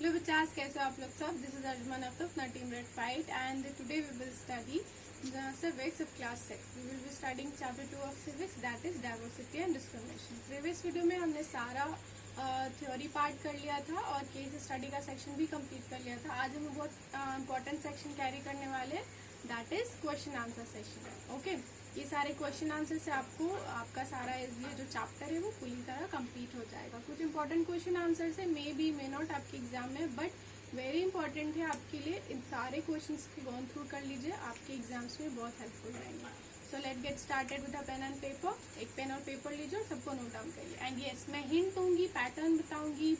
Hello बच्चास, कैसे हो आप लोग सब? दिस इज अर्जुमन ऑफ अपना team red fight and today we will study civics of class 6. We will be studying chapter 2 of civics, that is diversity and discrimination. Previous video में हमने सारा theory part कर लिया था और केस स्टडी का section भी कंप्लीट कर लिया था. आज हम बहुत इंपॉर्टेंट सेक्शन कैरी करने वाले, that is question answer session. Okay, ये सारे क्वेश्चन आंसर से आपको आपका सारा ये जो चैप्टर है वो पूरी तरह कंप्लीट हो जाएगा. कुछ इंपॉर्टेंट क्वेश्चन आंसर से मे बी मे नॉट आपके एग्जाम में, बट वेरी इंपॉर्टेंट है आपके लिए. इन सारे क्वेश्चंस की गोन थ्रू कर लीजिए, आपके एग्जाम्स में बहुत हेल्पफुल रहेंगे. So let get started with a pen and paper. एक पेन और पेपर लीजिए और सबको नोट डाउन करिए. एंड यस, मैं हिंट दूंगी, पैटर्न बताऊंगी,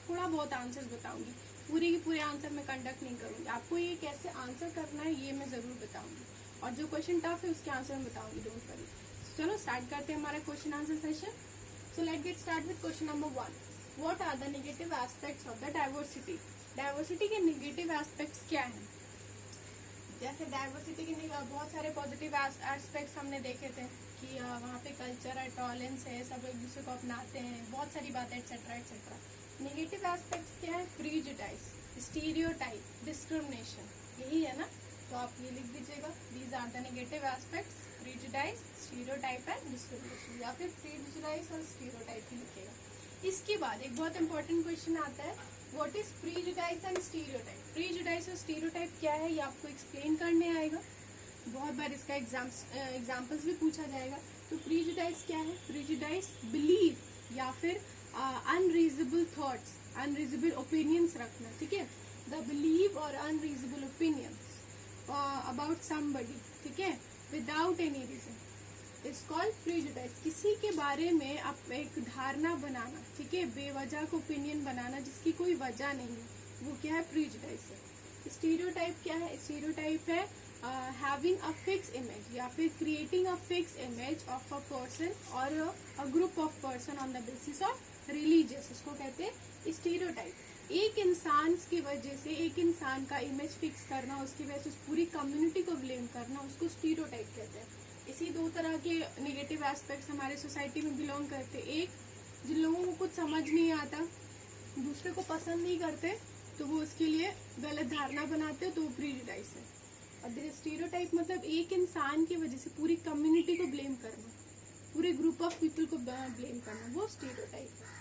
थोड़ा बहुत आंसर बताऊंगी. पूरे के पूरे आंसर मैं कंडक्ट नहीं करूंगी. आपको ये कैसे आंसर करना है ये मैं जरूर बताऊंगी, और जो क्वेश्चन टफ है उसके आंसर मैं बताऊंगी. Don't worry. चलो स्टार्ट करते हैं हमारा question answer session. So let get start with question number 1. What are the negative aspects of the diversity? Diversity के नेगेटिव एस्पेक्ट्स क्या हैं? जैसे डाइवर्सिटी के बहुत सारे पॉजिटिव एस्पेक्ट्स हमने देखे थे कि वहाँ पे कल्चर है, टॉलरेंस है, सब एक दूसरे को अपनाते हैं, बहुत सारी बातें एक्सेट्रा एक्सेट्रा. नेगेटिव एस्पेक्ट्स क्या है? प्रीजुडाइज, स्टीरियोटाइप, डिस्क्रिमिनेशन, यही है ना. तो आप ये लिख दीजिएगा, these are the negative aspects, prejudice, stereotype and discrimination, या फिर प्रीजुडाइज और स्टीरियोटाइप ही लिखिएगा. इसके बाद एक बहुत इंपॉर्टेंट क्वेश्चन आता है, व्हाट इज प्रीजुडाइज एंड स्टीरियोटाइप? प्रीजुडाइज और स्टीरियोटाइप क्या है ये आपको एक्सप्लेन करने आएगा. बहुत बार इसका एग्जाम्पल्स भी पूछा जाएगा. तो प्रीजुडाइज क्या है? प्रीजुडाइज बिलीफ या फिर अनरीजनेबल थॉट्स, अनरीजनेबल ओपिनियंस रखना. ठीक है, द बिलीव और अनरीजनेबल ओपिनियंस अबाउट समबडी, ठीक है, without any reason is called prejudice. किसी के बारे में आप एक धारणा बनाना, ठीक है, बेवजह को ओपिनियन बनाना जिसकी कोई वजह नहीं है, वो क्या है? प्रीजुडाइज है. स्टीरियोटाइप क्या है? स्टीरियोटाइप है हैविंग अ फिक्स इमेज या फिर creating a fix image of a person और a group of person on the basis of religious. इसको कहते हैं स्टीरियोटाइप. एक इंसान की वजह से एक इंसान का इमेज फिक्स करना, उसकी वजह से उस पूरी कम्युनिटी को ब्लेम करना, उसको स्टीरियोटाइप कहते हैं. इसी दो तरह के नेगेटिव एस्पेक्ट्स हमारे सोसाइटी में बिलोंग करते. एक, जिन लोगों को कुछ समझ नहीं आता, दूसरे को पसंद नहीं करते, तो वो उसके लिए गलत धारणा बनाते, तो वो प्रीजुडाइज है. और स्टीरियोटाइप मतलब एक इंसान की वजह से पूरी कम्युनिटी को ब्लेम करना, पूरे ग्रुप ऑफ पीपल को ब्लेम करना, वो स्टीरियोटाइप है.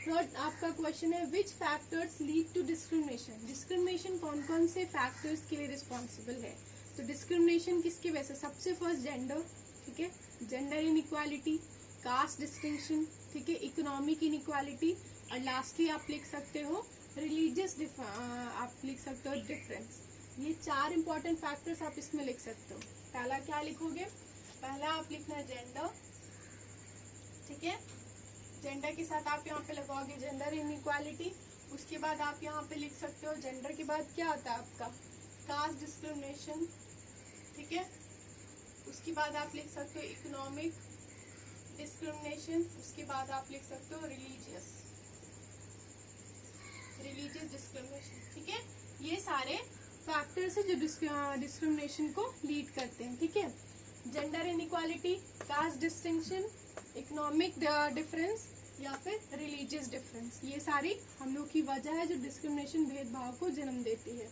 थर्ड आपका क्वेश्चन है, which factors lead to discrimination? Discrimination कौन कौन से फैक्टर्स के लिए रिस्पॉन्सिबल है? तो डिस्क्रिमिनेशन किसके वजह से? सबसे फर्स्ट जेंडर, ठीक है, जेंडर इनइक्वालिटी, कास्ट डिस्टिंक्शन, ठीक है, इकोनॉमिक इनइक्वालिटी, और लास्टली आप लिख सकते हो रिलीजियस, आप लिख सकते हो डिफरेंस. ये 4 इंपॉर्टेंट फैक्टर्स आप इसमें लिख सकते हो. पहला क्या लिखोगे? पहला आप लिखना जेंडर, ठीक है, जेंडर के साथ आप यहाँ पे लगाओगे जेंडर इनइक्वालिटी. उसके बाद आप यहाँ पे लिख सकते हो, जेंडर के बाद क्या आता है आपका? कास्ट डिस्क्रिमिनेशन, ठीक है. उसके बाद आप लिख सकते हो इकोनॉमिक डिस्क्रिमिनेशन. उसके बाद आप लिख सकते हो रिलीजियस डिस्क्रिमिनेशन, ठीक है. ये सारे फैक्टर्स है जो डिस्क्रिमिनेशन को लीड करते हैं, ठीक है. Gender inequality, caste distinction, economic difference या फिर रिलीजियस डिफरेंस, ये सारी हम लोग की वजह है जो डिस्क्रिमिनेशन, भेदभाव को जन्म देती है.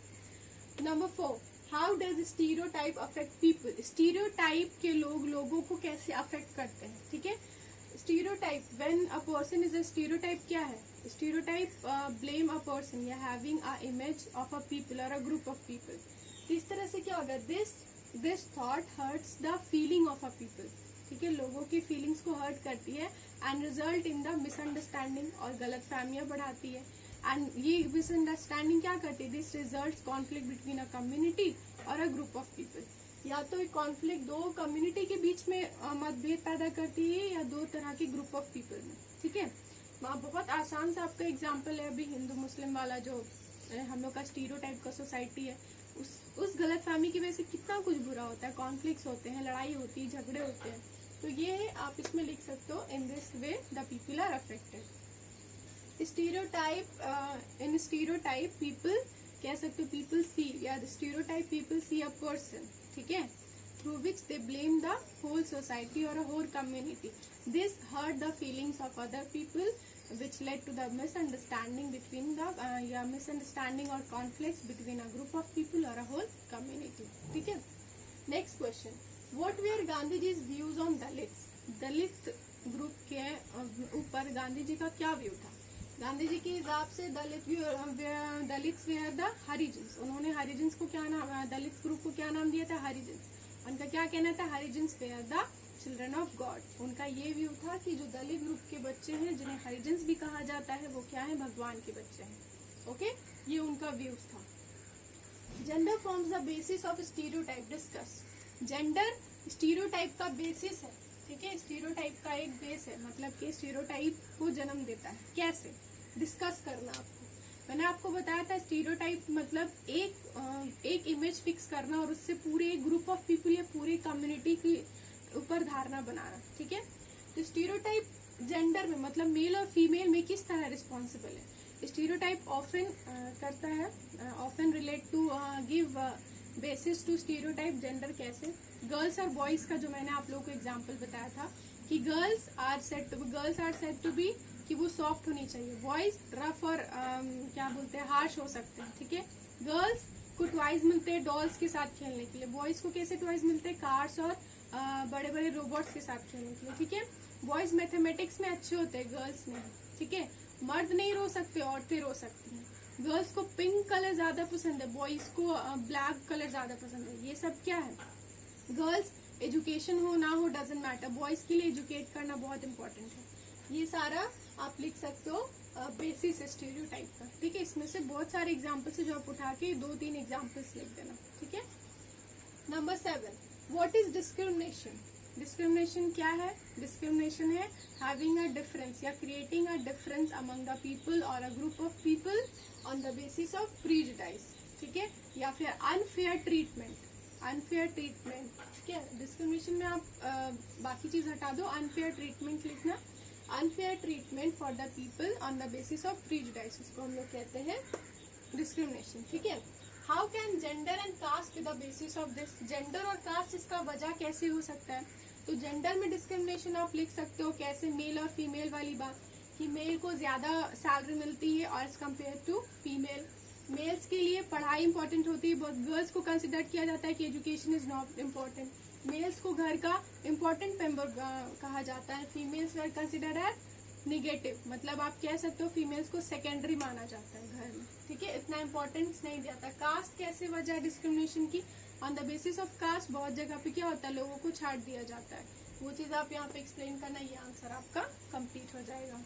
Number 4, how does stereotype affect people? Stereotype के लोगों को कैसे अफेक्ट करते हैं, ठीक है. Stereotype, when a person is a stereotype, क्या है? स्टीरियोटाइप ब्लेम अ पर्सन या having a image of a people और अ ग्रुप ऑफ पीपल. इस तरह से क्या होगा? This thought hertz the feeling of a people, ठीक है, लोगों की फीलिंग्स को हर्ट करती है, and result in the misunderstanding, और गलत फहमियां बढ़ाती है. एंड ये मिसअंडरस्टैंडिंग क्या करती है? This result conflict between a community और अ ग्रुप ऑफ पीपल. या तो एक कॉन्फ्लिक्ट दो कम्युनिटी के बीच में मतभेद पैदा करती है, या दो तरह के ग्रुप ऑफ पीपल में, ठीक है. वहाँ बहुत आसान सा आपका एग्जाम्पल है अभी हिंदू मुस्लिम वाला, जो हम लोग का स्टीरियोटाइप का सोसाइटी है, उस गलत फहमी की वजह से कितना कुछ बुरा होता है, कॉन्फ्लिक्ट्स होते हैं, लड़ाई होती है, झगड़े होते हैं. तो ये आप इसमें लिख सकते हो, in this way the people are affected. Stereotype, in stereotype people कह सकते हो, पीपल सी, या stereotype people see a person, ठीक है, through which they blame the whole society or a whole community. This hurt the feelings of other people which led to the misunderstanding between the misunderstanding or conflicts between a group of people or a whole community. ठीक है. Next question. What were Gandhiji's views on Dalits? Dalit group के ऊपर गांधी जी का क्या view था? गांधी जी के हिसाब से दलित्स वेयर द हरिजन्स. उन्होंने हरिजन्स को क्या नाम, दलित ग्रुप को क्या नाम दिया था? हरिजन्स. उनका क्या कहना था? Harijans were the children of God. उनका ये व्यू था कि जो दलित ग्रुप के बच्चे हैं जिन्हें हरिजन्स भी कहा जाता है वो क्या है? भगवान के बच्चे हैं. ओके, ये उनका व्यूज था. Gender forms the basis of stereotype. Discuss. Gender stereotype का बेसिस है. ठीक है, स्टीरियोटाइप का एक बेस है, मतलब कि स्टीरियोटाइप को जन्म देता है. कैसे? डिस्कस करना. आपको मैंने आपको बताया था स्टीरियोटाइप मतलब एक इमेज फिक्स करना और उससे पूरे एक ग्रुप ऑफ पीपल या पूरे कम्युनिटी के ऊपर धारणा बनाना. ठीक है, तो स्टीरियोटाइप जेंडर में मतलब मेल और फीमेल में किस तरह रिस्पॉन्सिबल है? स्टीरियोटाइप ऑफन करता है, often relate to give basis to stereotype gender. कैसे? गर्ल्स और बॉयज का जो मैंने आप लोगों को एग्जांपल बताया था कि girls are said to be कि वो सॉफ्ट होनी चाहिए. बॉयज रफ और क्या बोलते हैं, हार्श हो सकते हैं. ठीक है, गर्ल्स को टॉयज मिलते हैं डॉल्स के साथ खेलने के लिए. बॉयज को कैसे टॉयज मिलते हैं? कार्स और बड़े बड़े रोबोट्स के साथ खेलने के लिए. ठीक है, बॉयज मैथमेटिक्स में अच्छे होते हैं, गर्ल्स नहीं. ठीक है, मर्द नहीं रो सकते, औरतें रो सकती हैं. गर्ल्स को पिंक कलर ज्यादा पसंद है, बॉयज को ब्लैक कलर ज्यादा पसंद है. ये सब क्या है? गर्ल्स एजुकेशन हो ना हो डजेंट मैटर, बॉयज के लिए एजुकेट करना बहुत इंपॉर्टेंट है. ये सारा आप लिख सकते हो बेसिस स्टीरियोटाइप का. ठीक है, इसमें से बहुत सारे एग्जांपल्स है जो आप उठा के 2-3 एग्जांपल्स लिख देना. ठीक है. Number 7. What is discrimination? Discrimination क्या है? डिस्क्रिमिनेशन है हैविंग अ डिफरेंस या creating a difference among the people और a group of people on the basis of prejudice. ठीक है, या फिर अनफेयर ट्रीटमेंट. Unfair treatment. ठीक है, डिस्क्रिमिनेशन में आप बाकी चीज हटा दो, अनफेयर ट्रीटमेंट लिखना. Unfair treatment for the people on the basis of prejudice, इसको हम लोग कहते हैं डिस्क्रिमिनेशन. ठीक है. How can gender and caste be the basis of this? Gender और कास्ट इसका वजह कैसे हो सकता है? तो जेंडर में डिस्क्रिमिनेशन आप लिख सकते हो कैसे? मेल और फीमेल वाली बात कि मेल को ज्यादा सैलरी मिलती है और as compare to female. Males के लिए पढ़ाई इंपॉर्टेंट होती है, गर्ल्स को कंसिडर किया जाता है कि education is not important. Males को घर का इम्पोर्टेंट मेंबर कहा जाता है. Females were consider as negative, मतलब आप कह सकते हो फीमेल्स को सेकेंडरी माना जाता है घर में. ठीक है, इतना इम्पोर्टेंस नहीं दिया. कास्ट कैसे वजह डिस्क्रिमिनेशन की? On the basis of caste बहुत जगह पे क्या होता है, लोगों को छाट दिया जाता है. वो चीज आप यहाँ पे एक्सप्लेन करना, ये आंसर आपका कंप्लीट हो जाएगा.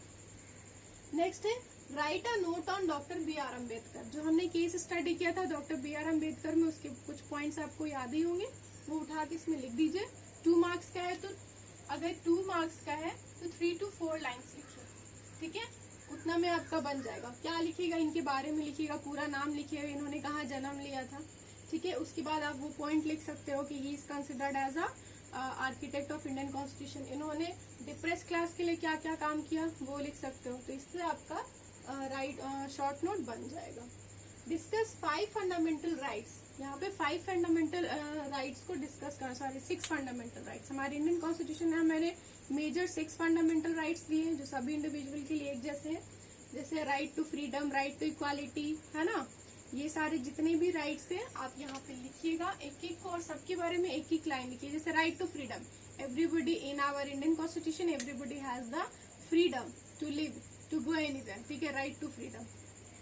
नेक्स्ट है write a note on doctor B R Ambedkar. जो हमने केस स्टडी किया था डॉक्टर बी आर अम्बेडकर में, उसके कुछ पॉइंट्स आपको याद ही होंगे, वो उठा के इसमें लिख दीजिए. 2 मार्क्स का है, तो अगर 2 मार्क्स का है तो 3 to 4 लाइन्स लिखिए. ठीक है, उतना में आपका बन जाएगा. क्या लिखिएगा? इनके बारे में लिखिएगा, पूरा नाम लिखिएगा, इन्होंने कहाँ जन्म लिया था. ठीक है, उसके बाद आप वो पॉइंट लिख सकते हो कि he is considered as a architect of Indian constitution. इन्होंने डिप्रेस क्लास के लिए क्या क्या काम किया वो लिख सकते हो. तो इससे आपका शॉर्ट नोट बन जाएगा. Discuss 5 fundamental rights. यहाँ पे 5 फंडामेंटल राइट्स को डिस्कस करना, सॉरी 6 फंडामेंटल राइट्स. हमारे इंडियन कॉन्स्टिट्यूशन में मैंने मेजर 6 फंडामेंटल राइट्स दिए हैं जो सभी इंडिविजुअल के लिए एक जैसे हैं. जैसे right to freedom, right to equality, है ना. ये सारे जितने भी राइट्स हैं आप यहाँ पे लिखिएगा एक एक को, और सबके बारे में एक एक लाइन लिखिए. जैसे right to freedom, everybody in our Indian constitution everybody has the freedom to live, to go anywhere. ठीक है, राइट टू फ्रीडम,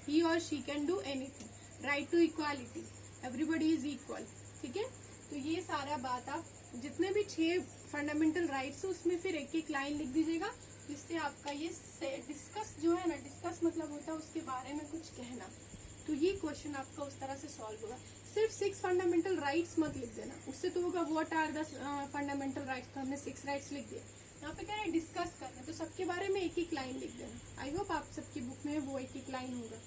ही और she can do anything. Right to equality, everybody is equal. ठीक है, तो ये सारा बात आप जितने भी 6 फंडामेंटल राइट्स है उसमें फिर एक एक लाइन लिख दीजिएगा, जिससे आपका ये डिस्कस जो है ना, डिस्कस मतलब होता है उसके बारे में कुछ कहना. तो ये क्वेश्चन आपका उस तरह से सॉल्व होगा. सिर्फ 6 फंडामेंटल राइट्स मत लिख देना, उससे तो होगा what are the fundamental rights. तो हमने 6 राइट्स लिख दिए. यहाँ पे कह रहे हैं डिस्कस करना, तो सबके बारे में एक एक लाइन लिख देना. आई होप आप सबकी बुक में वो एक एक लाइन होगा.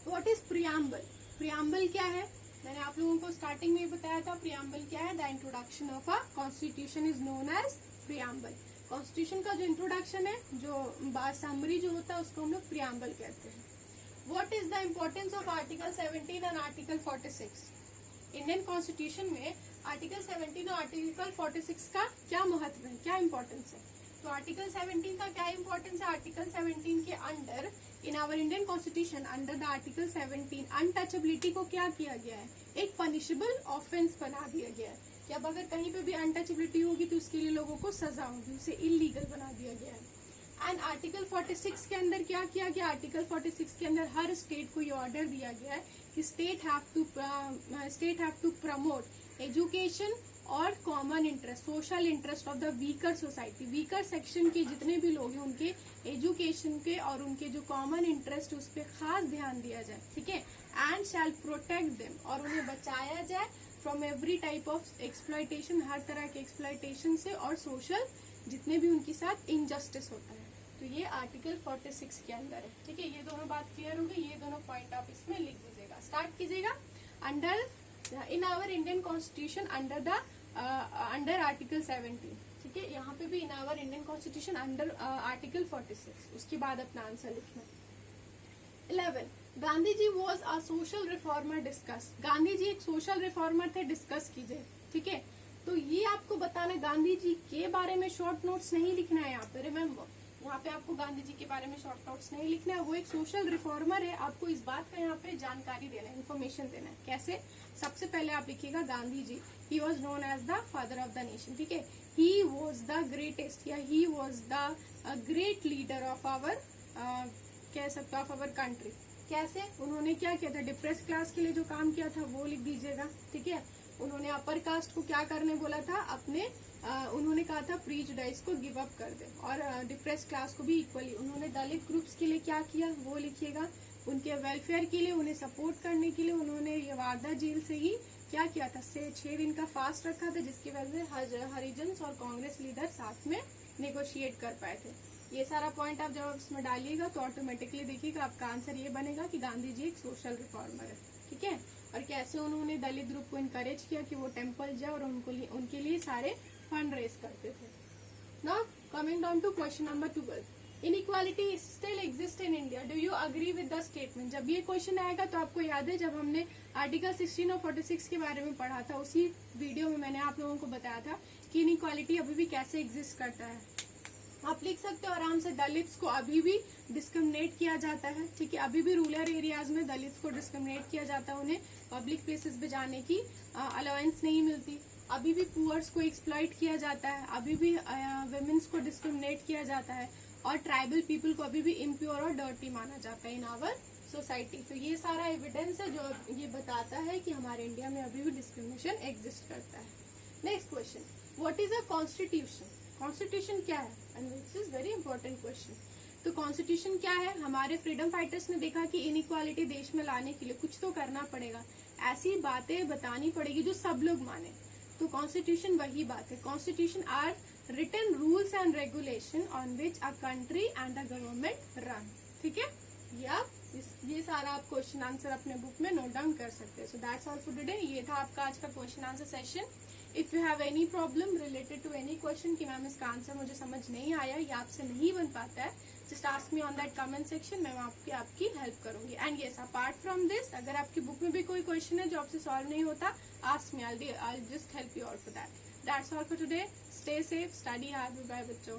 What is preamble? प्रियम्बल क्या है? मैंने आप लोगों को स्टार्टिंग में बताया था प्रियम्बल क्या है. The introduction of a constitution is known as preamble. Constitution का जो इंट्रोडक्शन है, जो समरी जो होता है, उसको हम लोग प्रियम्बल कहते हैं. What is the importance of article 17 and article 46? Indian constitution में आर्टिकल 17 और आर्टिकल 46 का क्या महत्व है, क्या इंपॉर्टेंस है? तो आर्टिकल 17 का क्या इंपॉर्टेंस है? आर्टिकल 17 के under in our Indian constitution under the article 17 untouchability को क्या किया गया है? एक पनिशेबल ऑफेंस बना दिया गया है कि अब अगर कहीं पे भी अनटचेबिलिटी होगी तो उसके लिए लोगों को सजा होगी, उसे इलीगल बना दिया गया है। एंड आर्टिकल 46 के अंदर क्या किया गया? आर्टिकल 46 के अंदर हर स्टेट को ये ऑर्डर दिया गया है कि state have to promote education और common interest, social interest of the weaker society. Weaker section के जितने भी लोग हैं उनके एजुकेशन के और उनके जो कॉमन इंटरेस्ट उस पर खास ध्यान दिया जाए, ठीक है। एंड शैल प्रोटेक्ट देम, और उन्हें बचाया जाए from every type of exploitation, हर तरह के एक्सप्लॉयटेशन से, और सोशल जितने भी उनके साथ इनजस्टिस होता है। तो ये आर्टिकल 46 के अंदर है, ठीक है। ये दोनों बात क्लियर हो गई, ये दोनों पॉइंट आप इसमें लिख दीजिएगा। स्टार्ट कीजिएगा। Under in our Indian constitution under article 17, ठीक है। यहाँ पे भी in our Indian constitution under article 46, उसके बाद अपना आंसर लिखना। 11 Gandhi ji was a social reformer discuss. Gandhi ji एक सोशल रिफॉर्मर थे, डिस्कस कीजिए, ठीक है। तो ये आपको बताना, गांधी जी के बारे में शॉर्ट नोट्स नहीं लिखना है यहाँ पे, रिमेम्बर यहाँ पे आपको गांधी जी के बारे में शॉर्ट नोट्स नहीं लिखना है। वो एक सोशल रिफॉर्मर है, आपको इस बात का यहाँ पे जानकारी देना है, इन्फॉर्मेशन देना है। कैसे? सबसे पहले आप लिखिएगा Gandhi ji, he was known as the father of the nation, ठीक है। ही वॉज द ग्रेटेस्ट या he was the great leader of our, कह सकते हो, ऑफ आवर कंट्री। कैसे? उन्होंने क्या किया था? डिप्रेस क्लास के लिए जो काम किया था वो लिख दीजिएगा, ठीक है। उन्होंने अपर कास्ट को क्या करने बोला था? अपने उन्होंने कहा था प्रीजुडाइज को गिव अप कर दे, और डिप्रेस क्लास को भी इक्वली। उन्होंने दलित ग्रुप्स के लिए क्या किया वो लिखिएगा, उनके वेलफेयर के लिए, उन्हें सपोर्ट करने के लिए उन्होंने ये वारदा जेल से ही क्या किया था? 6 दिन का फास्ट रखा था, जिसकी वजह से हरिजन और कांग्रेस लीडर साथ में नेगोशिएट कर पाए थे। ये सारा पॉइंट आप जब इसमें डालिएगा तो ऑटोमेटिकली देखिएगा आपका आंसर ये बनेगा कि गांधी जी एक सोशल रिफॉर्मर है, ठीक है। और कैसे उन्होंने दलित ग्रुप को इनकरेज किया कि वो टेम्पल जाए और उनके लिए सारे फंड रेज करते थे। Now coming down to question number 12, inequality still exist in India, do you agree with the statement? जब ये क्वेश्चन आएगा तो आपको याद है जब हमने आर्टिकल 16 और 46 के बारे में पढ़ा था, उसी वीडियो में मैंने आप लोगों को बताया था कि इनइक्वालिटी अभी भी कैसे एग्जिस्ट करता है। आप लिख सकते हो आराम से, दलित्स को अभी भी डिस्क्रिमिनेट किया जाता है, ठीक है। अभी भी रूरल एरियाज में दलित्स को डिस्क्रिमिनेट किया जाता है, उन्हें पब्लिक प्लेसेस पे जाने की अलाउंस नहीं मिलती। अभी भी पुअर्स को एक्सप्लॉइट किया जाता है, अभी भी वुमेन्स को डिस्क्रिमिनेट किया जाता है, और ट्राइबल पीपल को अभी भी इम्प्योर और डर्टी माना जाता है इन आवर सोसाइटी। तो ये सारा एविडेंस है जो ये बताता है कि हमारे इंडिया में अभी भी डिस्क्रिमिनेशन एग्जिस्ट करता है। Next question, what is a constitution? Constitution क्या है? And this is very important question. तो कॉन्स्टिट्यूशन क्या है? हमारे फ्रीडम फाइटर्स ने देखा कि इनइक्वालिटी देश में लाने के लिए कुछ तो करना पड़ेगा, ऐसी बातें बतानी पड़ेगी जो सब लोग माने। तो कॉन्स्टिट्यूशन वही बात है। Constitution are written rules and regulation on which a country and a government run, ठीक है। ये सारा आप क्वेश्चन आंसर अपने बुक में नोट डाउन कर सकते हैं। So that's all for today. ये था आपका आज का question answer session. If you have any problem related to any question कि मैम इसका आंसर मुझे समझ नहीं आया या आपसे नहीं बन पाता है, just ask me on that comment section, मैं आपकी हेल्प करूंगी। And yes, apart from this, अगर आपकी बुक में भी कोई क्वेश्चन है जो आपसे सॉल्व नहीं होता, ask me, I just help you out for that. That's all for today. Stay safe, study hard, bye बच्चों।